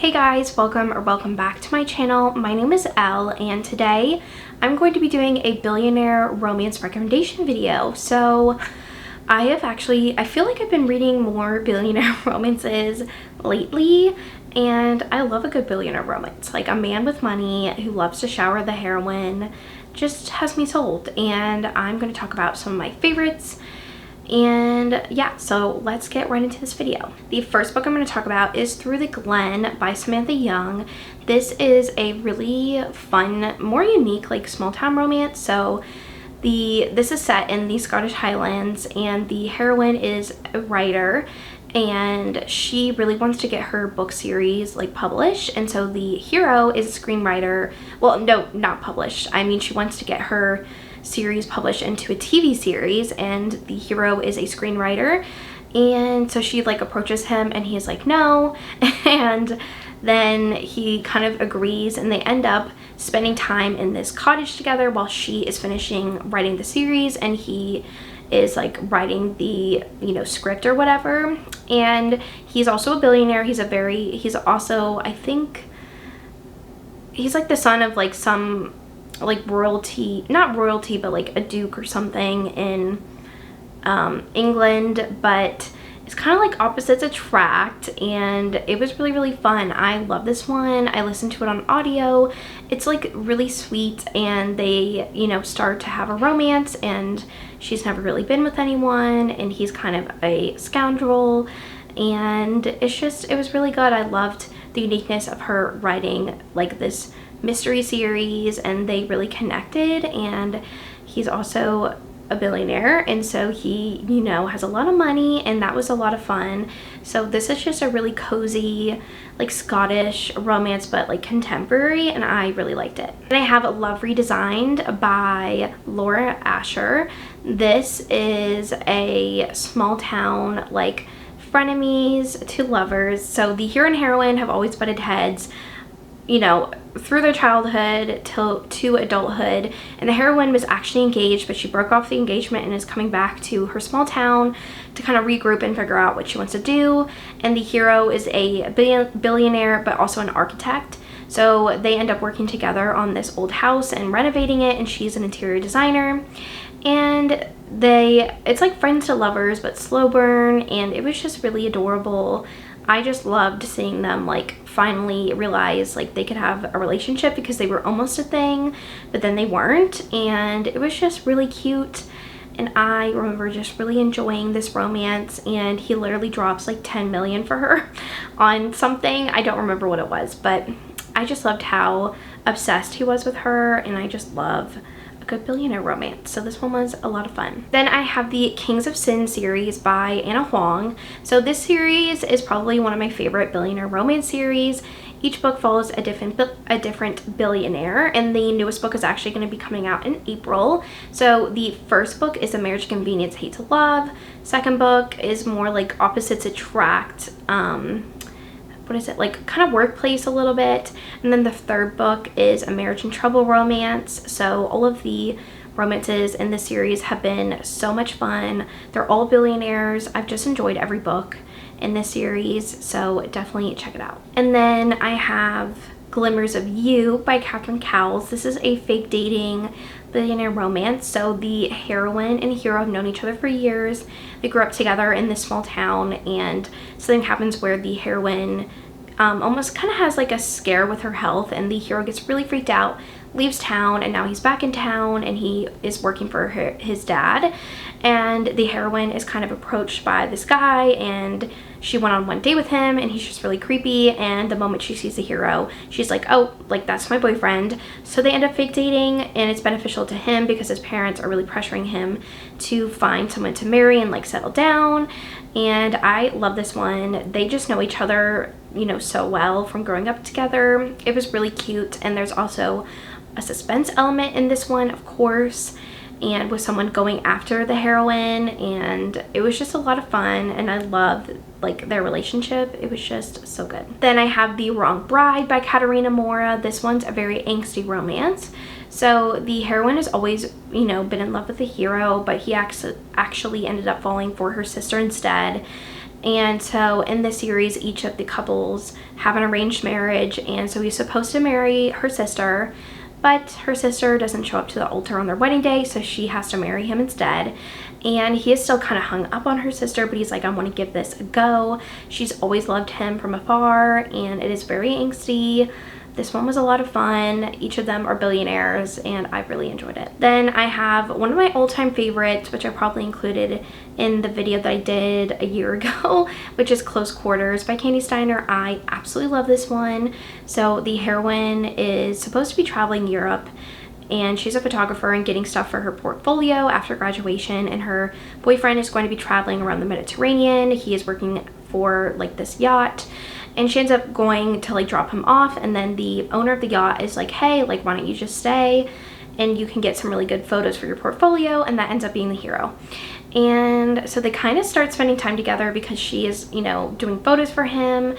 Hey guys, welcome back to my channel. My name is Elle, and today I'm going to be doing a billionaire romance recommendation video. So I feel like I've been reading more billionaire romances lately, and I love a good billionaire romance. Like, a man with money who loves to shower the heroine just has me sold, and I'm going to talk about some of my favorites. And yeah, so let's get right into this video. The first book I'm going to talk about is Through the Glen by Samantha Young. This is a really fun, more unique, like, small town romance. So this is set in the Scottish Highlands, and the heroine is a writer, and she really wants to get her book series like published. And so the hero is a screenwriter. Well, no, not published. I mean, she wants to get her series published into a TV series, and the hero is a screenwriter. And so she like approaches him, and he's like no, and then he kind of agrees, and they end up spending time in this cottage together while she is finishing writing the series, and he is like writing the script or whatever. And he's also a billionaire. He's also, I think he's like the son of like some like royalty, not royalty, but like a duke or something in England. But it's kind of like opposites attract, and it was really fun. I love this one. I listened to it on audio. It's like really sweet, and they start to have a romance, and she's never really been with anyone, and he's kind of a scoundrel, and it was really good. I loved the uniqueness of her writing like this mystery series, and they really connected. And he's also a billionaire, and so he has a lot of money, and that was a lot of fun. So this is just a really cozy like Scottish romance, but like contemporary, and I really liked it. And I have Love Redesigned by Laura Asher. This is a small town like frenemies to lovers. So the hero and heroine have always butted heads through their childhood to adulthood, and the heroine was actually engaged, but she broke off the engagement and is coming back to her small town to kind of regroup and figure out what she wants to do. And the hero is a billionaire, but also an architect, so they end up working together on this old house and renovating it, and she's an interior designer. And it's like friends to lovers, but slow burn, and it was just really adorable. I just loved seeing them like finally realize like they could have a relationship, because they were almost a thing, but then they weren't, and it was just really cute. And I remember just really enjoying this romance, and he literally drops like 10 million for her on something. I don't remember what it was, but I just loved how obsessed he was with her, and I just love a good billionaire romance. So this one was a lot of fun. Then I have the Kings of Sin series by Anna Huang. So this series is probably one of my favorite billionaire romance series. Each book follows a different billionaire, and the newest book is actually going to be coming out in April. So the first book is A Marriage of Convenience, Hate to Love. Second book is more like opposites attract, what is it, like kind of workplace a little bit. And then the third book is A Marriage in Trouble romance. So all of the romances in this series have been so much fun. They're all billionaires. I've just enjoyed every book in this series, so definitely check it out. And then I have Glimmers of You by Catherine Cowles. This is a fake dating billionaire romance. So the heroine and hero have known each other for years. They grew up together in this small town, and something happens where the heroine almost kind of has like a scare with her health, and the hero gets really freaked out, leaves town, and now he's back in town, and he is working for his dad. And the heroine is kind of approached by this guy, and she went on one date with him, and he's just really creepy. And the moment she sees the hero, she's like, oh, like that's my boyfriend. So they end up fake dating, and it's beneficial to him because his parents are really pressuring him to find someone to marry and like settle down. And I love this one. They just know each other so well from growing up together. It was really cute. And there's also a suspense element in this one, of course, and with someone going after the heroine, and it was just a lot of fun, and I loved like their relationship. It was just so good. Then I have The Wrong Bride by Katarina. This one's a very angsty romance. So the heroine has always been in love with the hero, but he actually ended up falling for her sister instead. And so in this series, each of the couples have an arranged marriage, and so he's supposed to marry her sister, but her sister doesn't show up to the altar on their wedding day, so she has to marry him instead. And he is still kind of hung up on her sister, but he's like, I want to give this a go. She's always loved him from afar, and it is very angsty. This one was a lot of fun. Each of them are billionaires, and I really enjoyed it. Then I have one of my all-time favorites, which I probably included in the video that I did a year ago, which is Close Quarters by Candy Steiner. I absolutely love this one. So the heroine is supposed to be traveling Europe, and she's a photographer and getting stuff for her portfolio after graduation, and her boyfriend is going to be traveling around the Mediterranean. He is working for like this yacht, and she ends up going to like drop him off, and then the owner of the yacht is like, hey, like, why don't you just stay and you can get some really good photos for your portfolio, and that ends up being the hero. And so they kind of start spending time together because she is, you know, doing photos for him,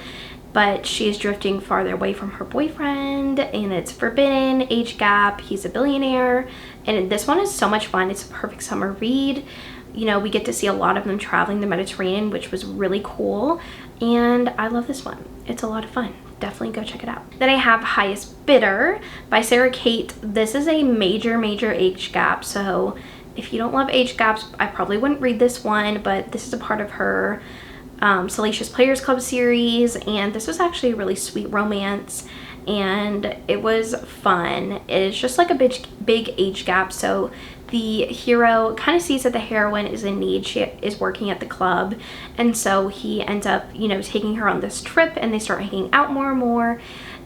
but she is drifting farther away from her boyfriend, and it's forbidden, age gap, he's a billionaire, and this one is so much fun. It's a perfect summer read. You know, we get to see a lot of them traveling the Mediterranean, which was really cool, and I love this one. It's a lot of fun. Definitely go check it out. Then I have Highest Bidder by Sarah Kate. This is a major age gap, so if you don't love age gaps, I probably wouldn't read this one, but this is a part of her Salacious Players Club series, and this was actually a really sweet romance, and it was fun. It's just like a big age gap, so the hero kind of sees that the heroine is in need. She is working at the club, and so he ends up, you know, taking her on this trip, and they start hanging out more and more,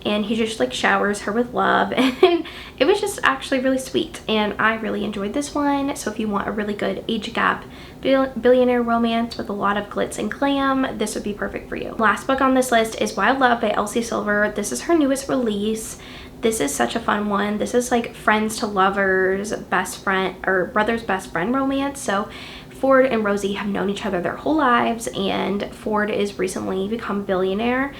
and he just like showers her with love, and it was just actually really sweet, and I really enjoyed this one. So if you want a really good age gap billionaire romance with a lot of glitz and glam, this would be perfect for you. Last book on this list is Wild Love by Elsie Silver. This is her newest release. This is such a fun one. This is like friends to lovers, best friend or brother's best friend romance. So Ford and Rosie have known each other their whole lives, and Ford is recently become a billionaire,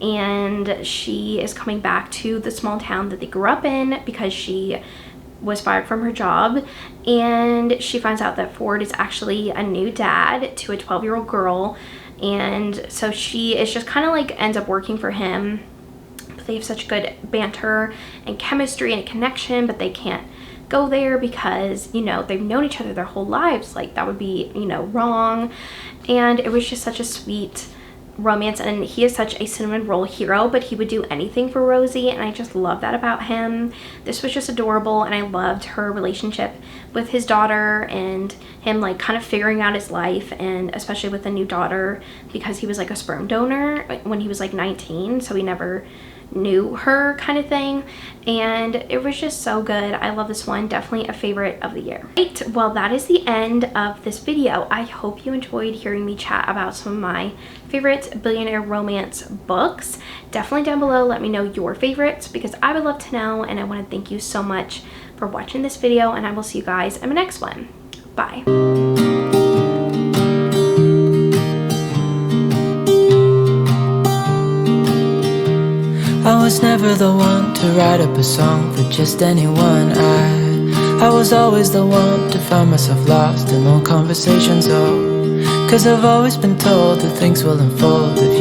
and she is coming back to the small town that they grew up in because she was fired from her job, and she finds out that Ford is actually a new dad to a 12-year-old girl, and so she is just kind of like ends up working for him. They have such good banter and chemistry and connection, but they can't go there because, you know, they've known each other their whole lives. Like, that would be, you know, wrong. And it was just such a sweet romance, and he is such a cinnamon roll hero, but he would do anything for Rosie, and I just love that about him. This was just adorable, and I loved her relationship with his daughter and him like kind of figuring out his life, and especially with the new daughter because he was like a sperm donor when he was like 19, so he never knew her kind of thing, and it was just so good. I love this one. Definitely a favorite of the year. Right, well, that is the end of this video. I hope you enjoyed hearing me chat about some of my favorite billionaire romance books. Definitely down below let me know your favorites because I would love to know, and I want to thank you so much for watching this video, and I will see you guys in my next one. Bye. I was never the one to write up a song for just anyone. I was always the one to find myself lost in long conversations. Oh, 'cause I've always been told that things will unfold if you